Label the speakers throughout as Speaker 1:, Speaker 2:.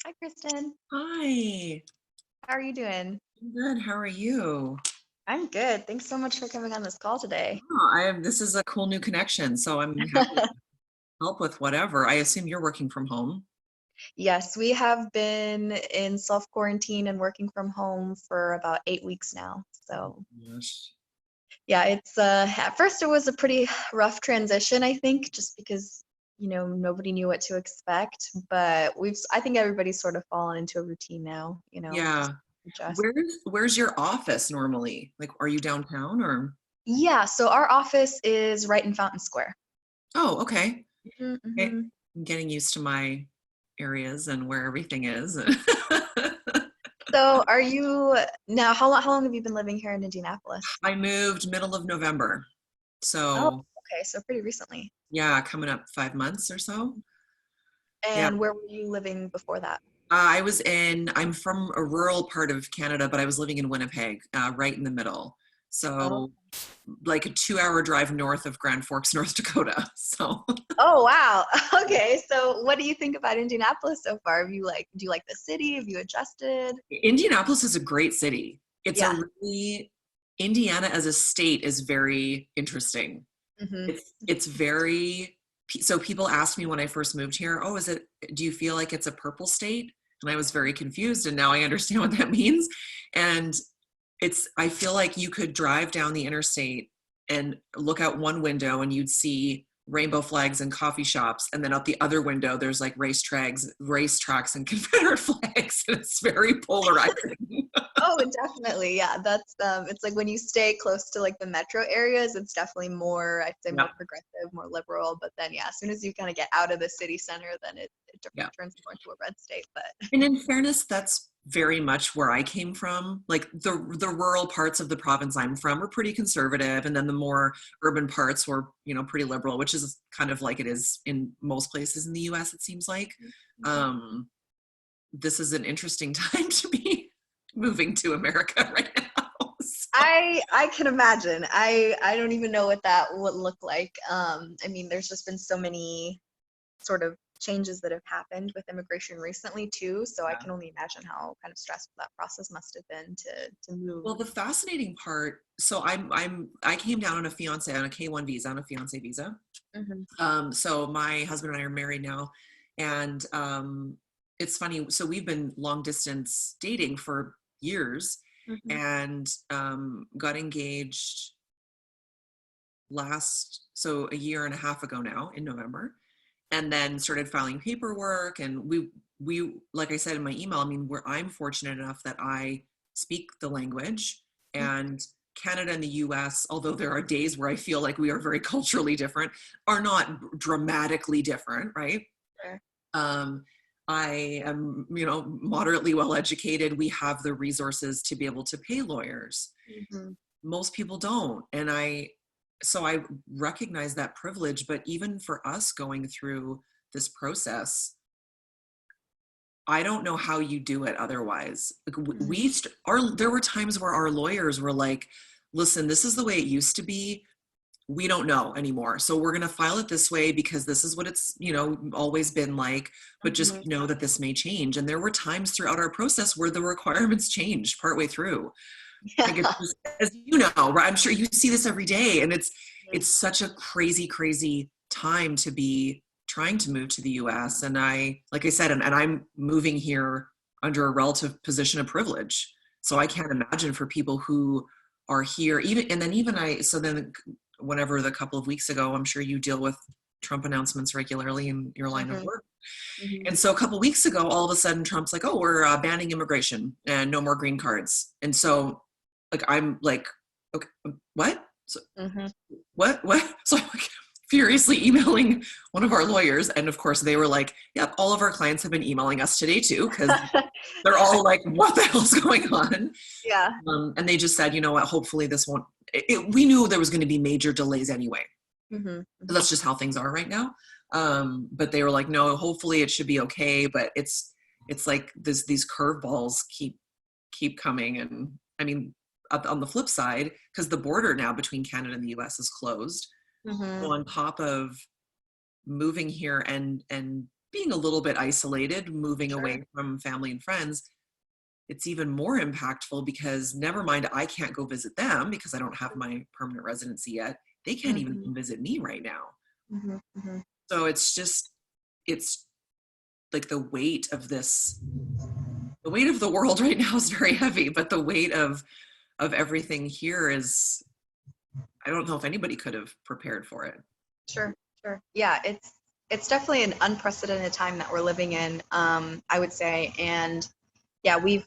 Speaker 1: Hi, Kristen.
Speaker 2: Hi,
Speaker 1: How are you doing?
Speaker 2: I'm good. How are you?
Speaker 1: I'm good. Thanks so much for coming on this call today.
Speaker 2: This is a cool new connection, so I'm happy to help with whatever. I assume you're working from home.
Speaker 1: Yes, we have been in self quarantine and working from home for about 8 weeks now. So,
Speaker 2: Yes.
Speaker 1: yeah, it's at first it was a pretty rough transition, I think, just because nobody knew what to expect. But I think everybody's sort of fallen into a routine now. Just
Speaker 2: Yeah.
Speaker 1: adjust.
Speaker 2: Where's your office normally? Like, are you downtown or?
Speaker 1: Yeah, so our office is right in Fountain Square.
Speaker 2: Oh, okay. Okay.
Speaker 1: Mm-hmm.
Speaker 2: I'm getting used to my areas and where everything is.
Speaker 1: So are you now, how long have you been living here in Indianapolis?
Speaker 2: I moved middle of November,
Speaker 1: Oh,
Speaker 2: so
Speaker 1: okay, so pretty recently.
Speaker 2: yeah, coming up 5 months or so. Yeah.
Speaker 1: And where were you living before that?
Speaker 2: I'm from a rural part of Canada, but I was living in Winnipeg, right in the middle.
Speaker 1: Oh,
Speaker 2: So, like a 2 hour drive north of Grand Forks, North Dakota. So,
Speaker 1: oh wow. Okay, so what do you think about Indianapolis so far? Do you like the city? Have you adjusted?
Speaker 2: Indianapolis is a great city. It's a
Speaker 1: Yeah.
Speaker 2: really, Indiana as a state is very interesting.
Speaker 1: Hmm.
Speaker 2: It's very, so people asked me when I first moved here, oh, do you feel like it's a purple state? And I was very confused, and now I understand what that means. And I feel like you could drive down the interstate and look out one window and you'd see rainbow flags and coffee shops, and then out the other window there's like racetracks and Confederate flags, and it's very polarizing.
Speaker 1: Oh, definitely. Yeah, that's it's like when you stay close to like the metro areas, it's definitely more, I'd say
Speaker 2: Yeah,
Speaker 1: more progressive, more liberal. But then yeah, as soon as you kind of get out of the city center, then it
Speaker 2: yeah.
Speaker 1: turns more into a red state. But
Speaker 2: And in fairness, that's very much where I came from. Like the rural parts of the province I'm from were pretty conservative, and then the more urban parts were, pretty liberal, which is kind of like it is in most places in the U.S. It seems like. Um, this is an interesting time to be moving to America right now. So,
Speaker 1: I can imagine. I don't even know what that would look like. I mean, there's just been so many sort of changes that have happened with immigration recently too. So I
Speaker 2: yeah.
Speaker 1: can only imagine how kind of stressful that process must have been to move.
Speaker 2: Well, the fascinating part. So I came down on a fiance on a K-1 visa, on a fiance visa.
Speaker 1: Hmm.
Speaker 2: So my husband and I are married now, and it's funny. So we've been long distance dating for years,
Speaker 1: Hmm.
Speaker 2: and got engaged so a year and a half ago now in November, and then started filing paperwork. And we like I said in my email, I mean, I'm fortunate enough that I speak the language, and Canada and the US, although there are days where I feel like we are very culturally different, are not dramatically different, right?
Speaker 1: Sure.
Speaker 2: um, I am, moderately well educated. We have the resources to be able to pay lawyers.
Speaker 1: Hmm.
Speaker 2: Most people don't. So I recognize that privilege, but even for us going through this process, I don't know how you do it otherwise. Like
Speaker 1: Hmm.
Speaker 2: there were times where our lawyers were like, listen, this is the way it used to be. We don't know anymore. So we're going to file it this way because this is what it's, always been like, but
Speaker 1: Hmm.
Speaker 2: just know that this may change. And there were times throughout our process where the requirements changed partway through. Like
Speaker 1: Yeah.
Speaker 2: it's just, as you know, right? I'm sure you see this every day, and it's such a crazy, crazy time to be trying to move to the US. And like I said, and I'm moving here under a relative position of privilege. So I can't imagine for people who are here, so then whenever the couple of weeks ago, I'm sure you deal with Trump announcements regularly in your line of
Speaker 1: Hmm.
Speaker 2: work.
Speaker 1: Hmm.
Speaker 2: And so a couple of weeks ago, all of a sudden Trump's like, oh, we're banning immigration and no more green cards. And so like, I'm like, okay, what? So,
Speaker 1: Hmm.
Speaker 2: what? So I'm like furiously emailing one of our lawyers. And of course they were like, yep, all of our clients have been emailing us today too, because they're all like, what the hell's going on?
Speaker 1: Yeah.
Speaker 2: And they just said, you know what, hopefully this won't, we knew there was going to be major delays anyway.
Speaker 1: Hmm.
Speaker 2: That's just how things are right now. But they were like, no, hopefully it should be okay. But it's like these curveballs keep coming. And I mean, on the flip side, because the border now between Canada and the US is closed.
Speaker 1: Hmm.
Speaker 2: So on top of moving here and being a little bit isolated, moving
Speaker 1: Sure.
Speaker 2: away from family and friends, it's even more impactful because never mind, I can't go visit them because I don't have my permanent residency yet. They can't even
Speaker 1: Mhm.
Speaker 2: come visit me right now.
Speaker 1: Mhm. Mhm.
Speaker 2: So it's like the weight of the world right now is very heavy, but the weight of everything here is, I don't know if anybody could have prepared for it.
Speaker 1: Sure. Sure. Yeah, it's definitely an unprecedented time that we're living in, I would say. And yeah, we've,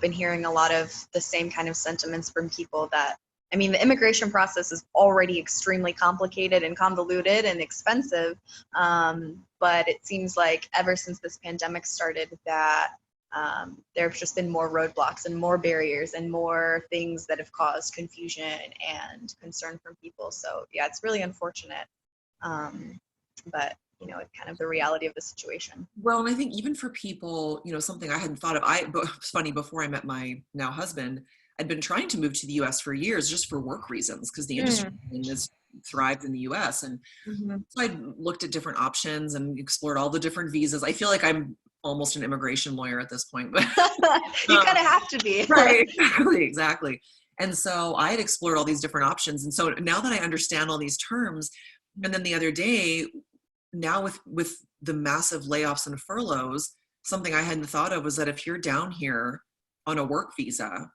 Speaker 1: been hearing a lot of the same kind of sentiments from people that, I mean, the immigration process is already extremely complicated and convoluted and expensive. But it seems like ever since this pandemic started that there have just been more roadblocks and more barriers and more things that have caused confusion and concern from people. So yeah, it's really unfortunate. But it's kind of the reality of the situation.
Speaker 2: Well, and I think even for people, something I hadn't thought of, but it's funny, before I met my now husband, I'd been trying to move to the US for years just for work reasons because the industry has thrived in the US. And
Speaker 1: Mm-hmm.
Speaker 2: so I looked at different options and explored all the different visas. I feel like I'm almost an immigration lawyer at this point, but
Speaker 1: You kind of have to be.
Speaker 2: right, exactly. And so I had explored all these different options. And so now that I understand all these terms, and then the other day, now with the massive layoffs and furloughs, something I hadn't thought of was that if you're down here on a work visa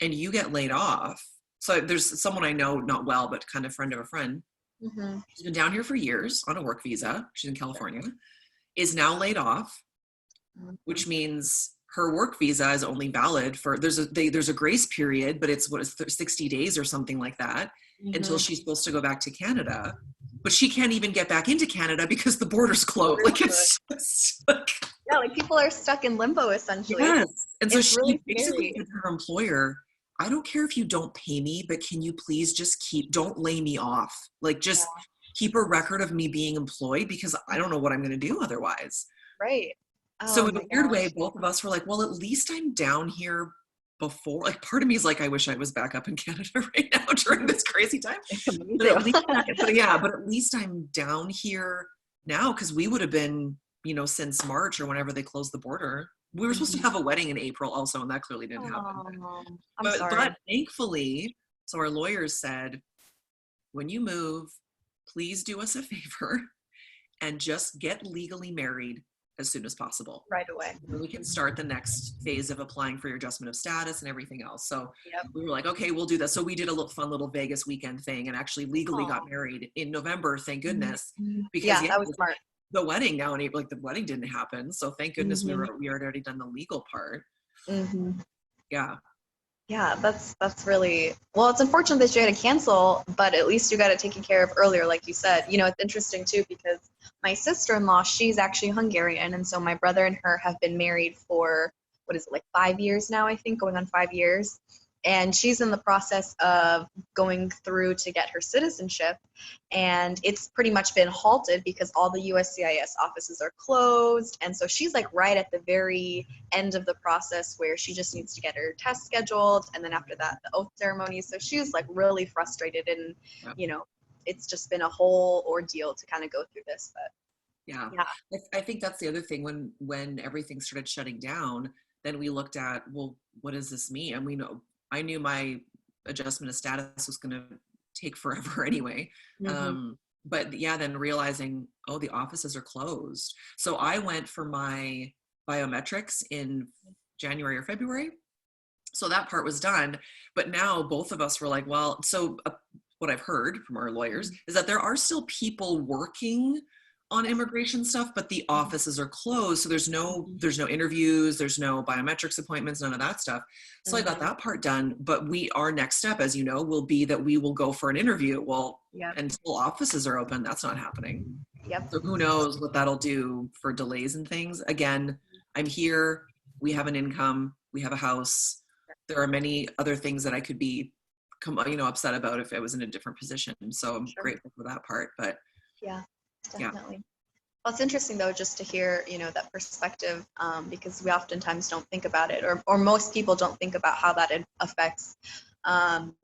Speaker 2: and you get laid off, so there's someone I know, not well, but kind of friend of a friend,
Speaker 1: Mm-hmm.
Speaker 2: she's been down here for years on a work visa, she's in California, is now laid off, which means her work visa is only valid for, there's a grace period, but it's 60 days or something like that, until
Speaker 1: Mm-hmm.
Speaker 2: she's supposed to go back to Canada. But she can't even get back into Canada because the border's closed. Like it's just like,
Speaker 1: Yeah, like people are stuck in limbo essentially.
Speaker 2: yes. And so
Speaker 1: It's
Speaker 2: she
Speaker 1: really
Speaker 2: basically
Speaker 1: scary.
Speaker 2: said to her employer, I don't care if you don't pay me, but can you please just don't lay me off? Like just
Speaker 1: Yeah,
Speaker 2: keep a record of me being employed because I don't know what I'm going to do otherwise.
Speaker 1: right.
Speaker 2: So
Speaker 1: Oh
Speaker 2: in a
Speaker 1: my
Speaker 2: weird way,
Speaker 1: gosh.
Speaker 2: both of us were like, well, at least I'm down here before. Like part of me is like, I wish I was back up in Canada right now during this crazy time.
Speaker 1: Me
Speaker 2: But
Speaker 1: too.
Speaker 2: at least, but at least I'm down here now because we would have been, since March or whenever they closed the border. We were supposed to
Speaker 1: Mhm.
Speaker 2: have a wedding in April also, and that clearly didn't happen.
Speaker 1: Oh, I'm
Speaker 2: But
Speaker 1: sorry.
Speaker 2: thankfully, so our lawyers said, when you move, please do us a favor and just get legally married as soon as possible.
Speaker 1: Right away.
Speaker 2: Then we can start the next phase of applying for your adjustment of status and everything else. So
Speaker 1: Yep.
Speaker 2: we were like, okay, we'll do that. So we did a little fun little Vegas weekend thing and actually legally got
Speaker 1: Oh.
Speaker 2: married in November, thank goodness.
Speaker 1: Mhm.
Speaker 2: Because
Speaker 1: Yeah,
Speaker 2: yeah,
Speaker 1: that was smart.
Speaker 2: the wedding now in April, like the wedding didn't happen. So thank goodness
Speaker 1: Hmm.
Speaker 2: we had already done the legal part.
Speaker 1: Hmm.
Speaker 2: Yeah.
Speaker 1: Yeah, that's really well. It's unfortunate that you had to cancel, but at least you got it taken care of earlier, like you said. It's interesting too because my sister-in-law, she's actually Hungarian, and so my brother and her have been married for what is it, like 5 years now, I think, going on 5 years. And she's in the process of going through to get her citizenship, and it's pretty much been halted because all the USCIS offices are closed, and so she's like right at the very end of the process where she just needs to get her test scheduled, and then after that the oath ceremony. So she was like really frustrated, and
Speaker 2: Yeah.
Speaker 1: it's just been a whole ordeal to kind of go through this. But
Speaker 2: Yeah.
Speaker 1: yeah.
Speaker 2: I think that's the other thing when everything started shutting down, then we looked at, well, what does this mean? And I knew my adjustment of status was going to take forever anyway.
Speaker 1: Hmm.
Speaker 2: But yeah, then realizing, oh, the offices are closed. So I went for my biometrics in January or February. So that part was done. But now both of us were like, well, so what I've heard from our lawyers is that there are still people working on immigration stuff, but the offices are closed. So there's no interviews, there's no biometrics appointments, none of that stuff. So I got that part done. But our next step, as you know, will be that we will go for an interview. Well,
Speaker 1: Yep.
Speaker 2: until offices are open, that's not happening.
Speaker 1: Yep.
Speaker 2: So who knows what that'll do for delays and things. Again, I'm here, we have an income, we have a house. There are many other things that I could be upset about if I was in a different position. So I'm grateful for that part. But
Speaker 1: Yeah,
Speaker 2: yeah.
Speaker 1: definitely. Well, it's interesting though, just to hear, that perspective, because we oftentimes don't think about it, or most people don't think about how that affects, um,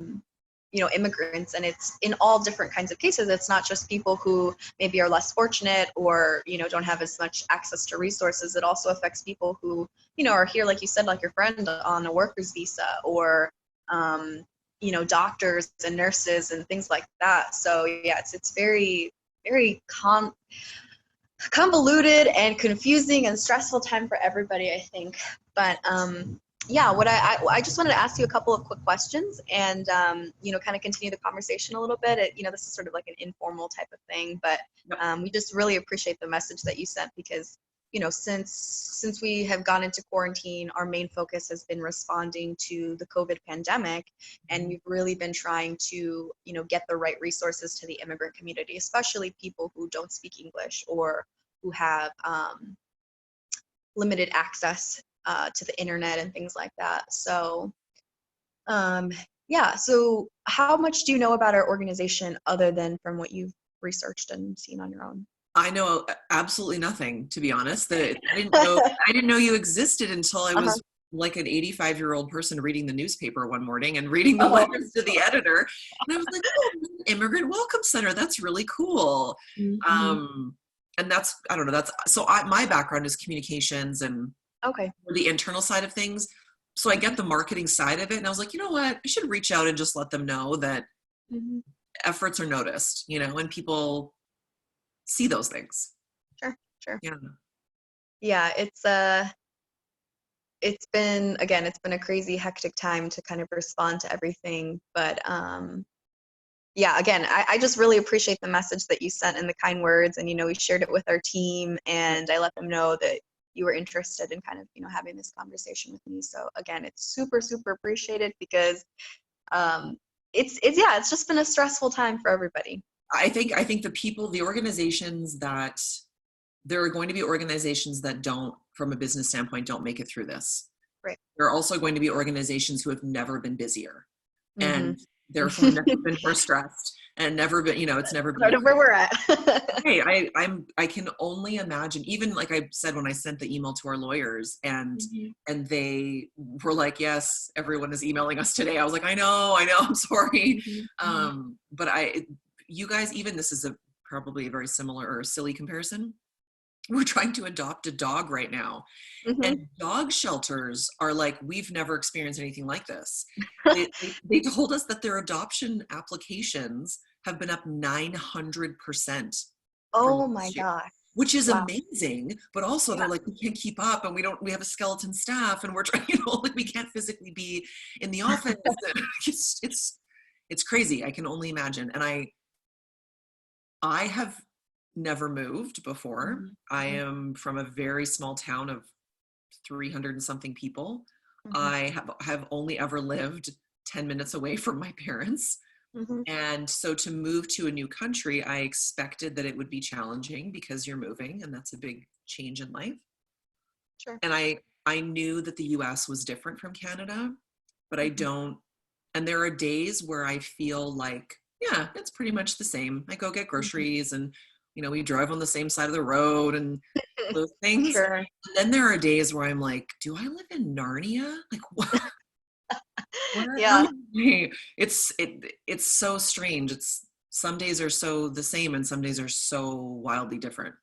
Speaker 1: immigrants, and it's in all different kinds of cases. It's not just people who maybe are less fortunate or, don't have as much access to resources. It also affects people who, are here, like you said, like your friend, on a worker's visa, or, doctors and nurses and things like that. So yeah, it's very, very convoluted and confusing and stressful time for everybody, I think. But yeah, what I just wanted to ask you a couple of quick questions, and kind of continue the conversation a little bit. This is sort of like an informal type of thing, but we just really appreciate the message that you sent, because since we have gone into quarantine, our main focus has been responding to the COVID pandemic, and we've really been trying to get the right resources to the immigrant community, especially people who don't speak English or who have limited access to the internet and things like that. So yeah, so how much do you know about our organization other than from what you've researched and seen on your own?
Speaker 2: I know absolutely nothing, to be honest. I didn't know you existed until I was like an 85-year-old person reading the newspaper one morning and reading the letters to the editor. And I was like, oh, Immigrant Welcome Center. That's really cool.
Speaker 1: Mm-hmm.
Speaker 2: And I don't know, my background is communications and the internal side of things. So I get the marketing side of it. And I was like, you know what? I should reach out and just let them know that efforts are noticed, and people see those things.
Speaker 1: Sure.
Speaker 2: Yeah.
Speaker 1: Yeah, it's been a crazy, hectic time to kind of respond to everything. But yeah, again, I just really appreciate the message that you sent and the kind words, and we shared it with our team, and I let them know that you were interested in kind of having this conversation with me. So again, it's super, super appreciated, because it's just been a stressful time for everybody.
Speaker 2: I think the organizations that there are going to be organizations that don't, from a business standpoint, don't make it through this.
Speaker 1: Right.
Speaker 2: There are also going to be organizations who have never been busier and
Speaker 1: Mm-hmm.
Speaker 2: therefore never been more stressed and never been, it's never been
Speaker 1: Part of where we're at.
Speaker 2: Hey, I can only imagine, even like I said, when I sent the email to our lawyers and they were like, yes, everyone is emailing us today. I was like, I know, I'm sorry. But you guys, even this is probably a very similar or silly comparison. We're trying to adopt a dog right now. And dog shelters are like, we've never experienced anything like this. They told us that their adoption applications have been up 900%.
Speaker 1: Oh my gosh.
Speaker 2: Which is amazing, but also they're like, we can't keep up, and we have a skeleton staff, and we're trying, like we can't physically be in the office. It's crazy. I can only imagine. And I have never moved before. I am from a very small town of 300 and something people. I have only ever lived 10 minutes away from my parents. And so to move to a new country, I expected that it would be challenging because you're moving, and that's a big change in life.
Speaker 1: Sure.
Speaker 2: And I knew that the US was different from Canada, but I don't. And there are days where I feel like, yeah, it's pretty much the same. I go get groceries and, we drive on the same side of the road and those things.
Speaker 1: Sure.
Speaker 2: And then there are days where I'm like, do I live in Narnia? Like, what?
Speaker 1: Yeah.
Speaker 2: It's so strange. Some days are so the same and some days are so wildly different.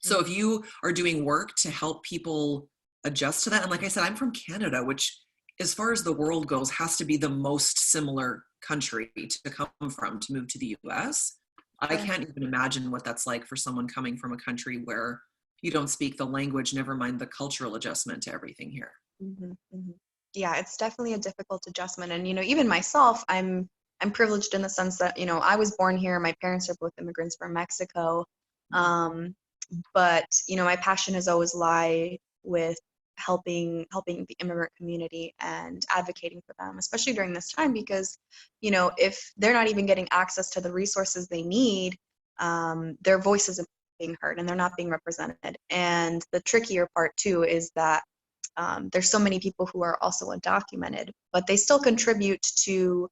Speaker 2: So if you are doing work to help people adjust to that, and like I said, I'm from Canada, which as far as the world goes, has to be the most similar country to come from to move to the US. I can't even imagine what that's like for someone coming from a country where you don't speak the language, never mind the cultural adjustment to everything here.
Speaker 1: Yeah, it's definitely a difficult adjustment. And, even myself, I'm privileged in the sense that, I was born here. My parents are both immigrants from Mexico. But, my passion has always lie with helping the immigrant community and advocating for them, especially during this time, because, if they're not even getting access to the resources they need, their voice isn't being heard and they're not being represented. And the trickier part too is that there's so many people who are also undocumented, but they still contribute to,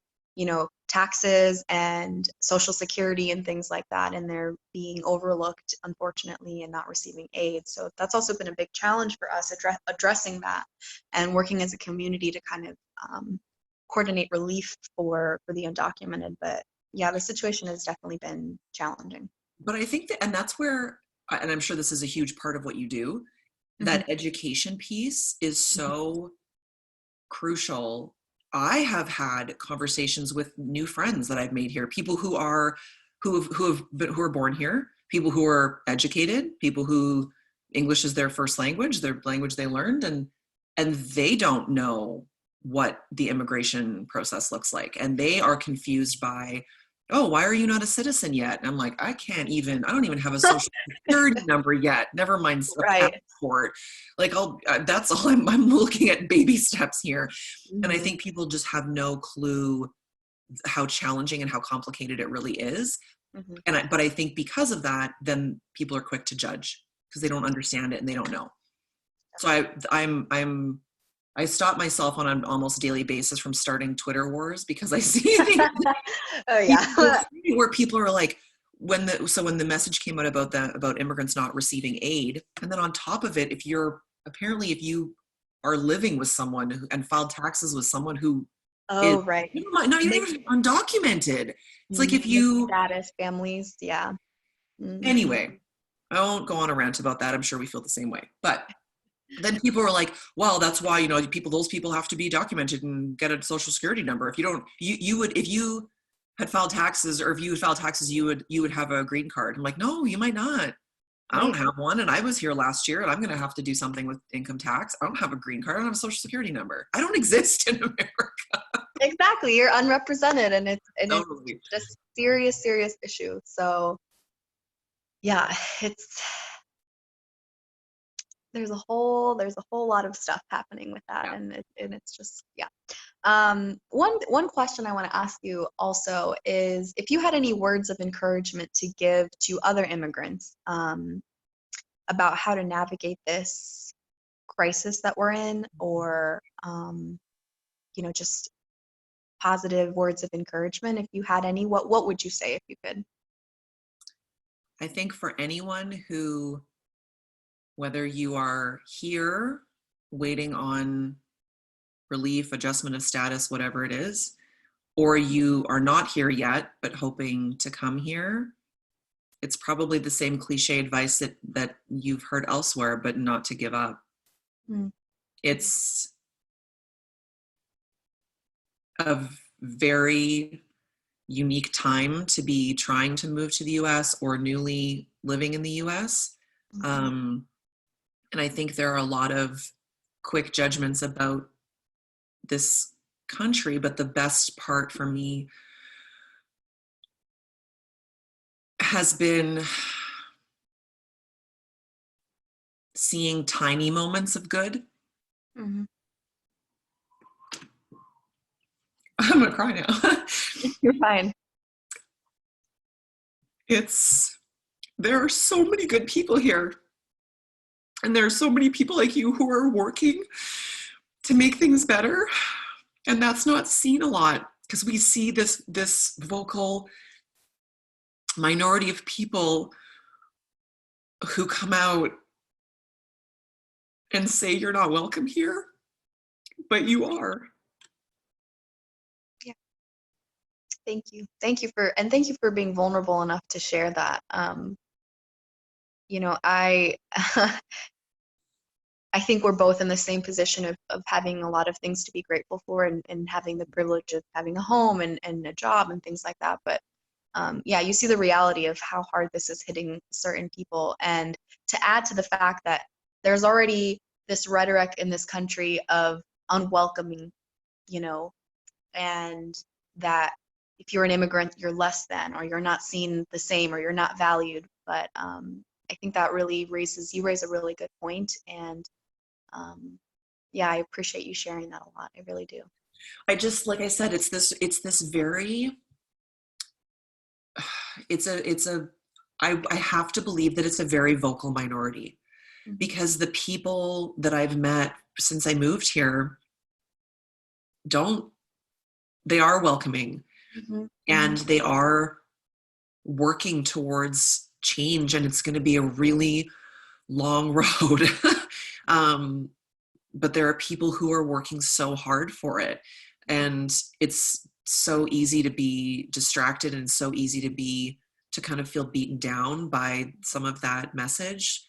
Speaker 1: taxes and Social Security and things like that, and they're being overlooked, unfortunately, and not receiving aid. So that's also been a big challenge for us, addressing that and working as a community to kind of coordinate relief for the undocumented. But yeah, the situation has definitely been challenging.
Speaker 2: But I think that, and that's where, and I'm sure this is a huge part of what you do,
Speaker 1: Mhm.
Speaker 2: that education piece is
Speaker 1: Mhm.
Speaker 2: so crucial. I have had conversations with new friends that I've made here, people who are who are born here, people who are educated, people who English is their first language, their language they learned, and they don't know what the immigration process looks like, and they are confused by, oh, why are you not a citizen yet? And I'm like, I don't even have a social security number yet, never mind a
Speaker 1: Right.
Speaker 2: passport. Like, that's all. I'm looking at baby steps here. And I
Speaker 1: Mhm.
Speaker 2: think people just have no clue how challenging and how complicated it really is.
Speaker 1: Mhm.
Speaker 2: But I think because of that, then people are quick to judge because they don't understand it and they don't know. So I stop myself on an almost daily basis from starting Twitter wars because I see things
Speaker 1: Oh yeah.
Speaker 2: where people are like, when the message came out about immigrants not receiving aid, and then on top of it, if you are living with someone and filed taxes with someone who is
Speaker 1: Oh right.
Speaker 2: not
Speaker 1: Mixed,
Speaker 2: even undocumented, it's like if
Speaker 1: mixed
Speaker 2: you
Speaker 1: status families. Yeah. Mhm.
Speaker 2: anyway. I won't go on a rant about that. I'm sure we feel the same way, but then people are like, well, that's why, those people have to be documented and get a social security number. If you don't, you would, if you had filed taxes, or if you would file taxes, you would have a green card. I'm like, no, you might not. I don't
Speaker 1: Right.
Speaker 2: have one. And I was here last year and I'm going to have to do something with income tax. I don't have a green card. I don't have a social security number. I don't exist in America.
Speaker 1: Exactly. You're unrepresented, and it's
Speaker 2: Totally.
Speaker 1: just serious issue. So yeah, it's there's a whole lot of stuff happening with that,
Speaker 2: Yeah.
Speaker 1: and it's just yeah. One question I want to ask you also is if you had any words of encouragement to give to other immigrants about how to navigate this crisis that we're in, or just positive words of encouragement. If you had any, what would you say if you could?
Speaker 2: I think for anyone who, whether you are here waiting on relief, adjustment of status, whatever it is, or you are not here yet but hoping to come here, it's probably the same cliche advice that you've heard elsewhere, but not to give up.
Speaker 1: Mm.
Speaker 2: It's a very unique time to be trying to move to the US or newly living in the US.
Speaker 1: Mhm.
Speaker 2: And I think there are a lot of quick judgments about this country, but the best part for me has been seeing tiny moments of good.
Speaker 1: Mhm.
Speaker 2: I'm gonna cry now.
Speaker 1: You're fine.
Speaker 2: There are so many good people here, and there are so many people like you who are working to make things better, and that's not seen a lot because we see this vocal minority of people who come out and say you're not welcome here, but you are.
Speaker 1: Yeah. Thank you for being vulnerable enough to share that. I I think we're both in the same position of having a lot of things to be grateful for, and having the privilege of having a home and a job and things like that. But yeah, you see the reality of how hard this is hitting certain people. And to add to the fact that there's already this rhetoric in this country of unwelcoming, you know, and that if you're an immigrant, you're less than, or you're not seen the same, or you're not valued. But I think that really you raise a really good point. And yeah, I appreciate you sharing that a lot. I really do.
Speaker 2: I just, like I said, it's this very, it's a I have to believe that it's a very vocal minority,
Speaker 1: Mhm.
Speaker 2: because the people that I've met since I moved here don't they are welcoming,
Speaker 1: Mhm.
Speaker 2: and
Speaker 1: Mhm.
Speaker 2: they are working towards change, and it's going to be a really long road. um, but there are people who are working so hard for it. And it's so easy to be distracted and so easy to kind of feel beaten down by some of that message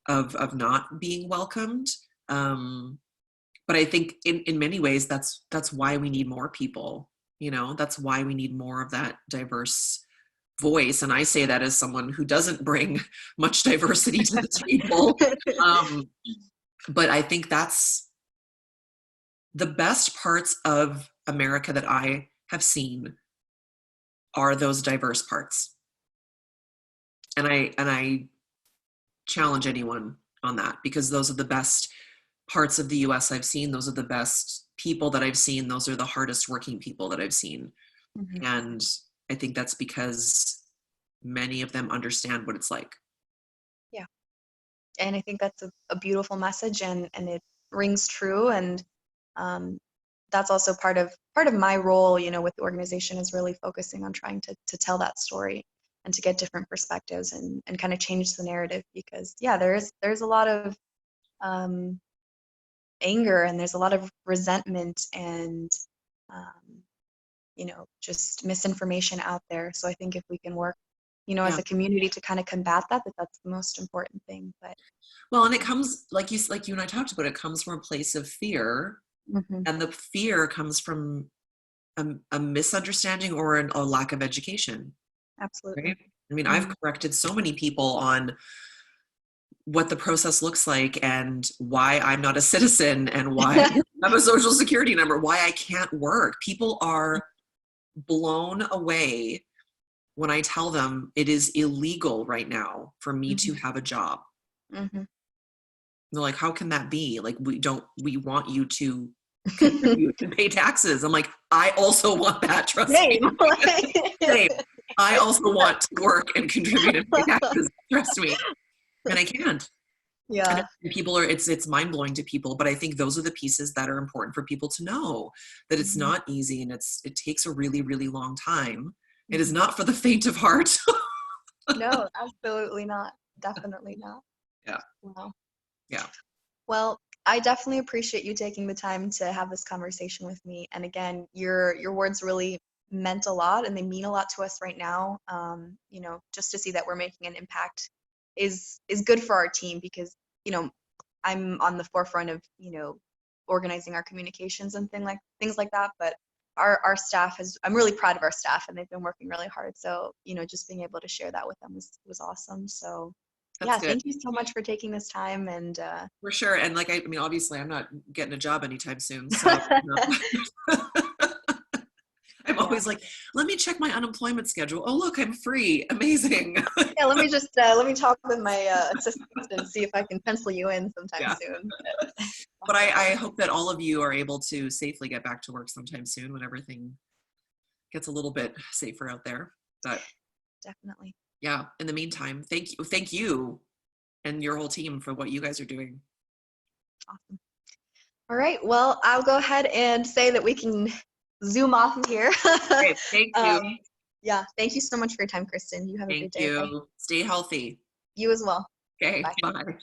Speaker 2: of not being welcomed. But I think in many ways, that's why we need more people, that's why we need more of that diverse voice. And I say that as someone who doesn't bring much diversity to the table. But I think that's the best parts of America that I have seen are those diverse parts. And I challenge anyone on that, because those are the best parts of the US I've seen. Those are the best people that I've seen. Those are the hardest working people that I've seen.
Speaker 1: Mm-hmm.
Speaker 2: And I think that's because many of them understand what it's like.
Speaker 1: Yeah. And I think that's a beautiful message, and it rings true. And that's also part of my role, with the organization, is really focusing on trying to tell that story and to get different perspectives and kind of change the narrative, because there's a lot of anger, and there's a lot of resentment, and just misinformation out there. So I think if we can work, as a community to kind of combat that's the most important thing. But
Speaker 2: well, and it comes, like you and I talked about, it comes from a place of fear.
Speaker 1: Mm-hmm.
Speaker 2: And the fear comes from a misunderstanding or a lack of education.
Speaker 1: Absolutely.
Speaker 2: Right? I mean,
Speaker 1: Mm-hmm.
Speaker 2: I've corrected so many people on what the process looks like and why I'm not a citizen and why I have a social security number, why I can't work. People are blown away when I tell them it is illegal right now for me to have a job.
Speaker 1: Mm-hmm.
Speaker 2: They're like, how can that be? Like, we want you to contribute and pay taxes. I'm like, I also want that, trust me. Same. I also want to work and contribute and pay taxes, trust me. And I can't.
Speaker 1: Yeah.
Speaker 2: And people are, it's mind-blowing to people, but I think those are the pieces that are important for people to know, that it's not easy, and it takes a really, really long time. It is not for the faint of heart.
Speaker 1: No, absolutely not. Definitely not.
Speaker 2: Yeah.
Speaker 1: Wow.
Speaker 2: Yeah.
Speaker 1: Well, I definitely appreciate you taking the time to have this conversation with me. And again, your words really meant a lot, and they mean a lot to us right now. Just to see that we're making an impact is good for our team, because I'm on the forefront of organizing our communications and things like that. But our staff I'm really proud of our staff, and they've been working really hard. So just being able to share that with them was awesome. So
Speaker 2: That's good.
Speaker 1: thank you so much for taking this time. And
Speaker 2: For sure. And like, I mean, obviously I'm not getting a job anytime soon. So I'm always like, let me check my unemployment schedule. Oh, look, I'm free. Amazing.
Speaker 1: Yeah, let me talk with my assistant and see if I can pencil you in sometime soon.
Speaker 2: But I hope that all of you are able to safely get back to work sometime soon when everything gets a little bit safer out there. But
Speaker 1: definitely.
Speaker 2: Yeah. In the meantime, thank you and your whole team for what you guys are doing.
Speaker 1: Awesome. All right. Well, I'll go ahead and say that we can zoom off here.
Speaker 2: Okay, thank you.
Speaker 1: Yeah. Thank you so much for your time, Kristin. You have a good day.
Speaker 2: Thank you. Stay healthy.
Speaker 1: You as well.
Speaker 2: Okay.
Speaker 1: Bye.
Speaker 2: Bye.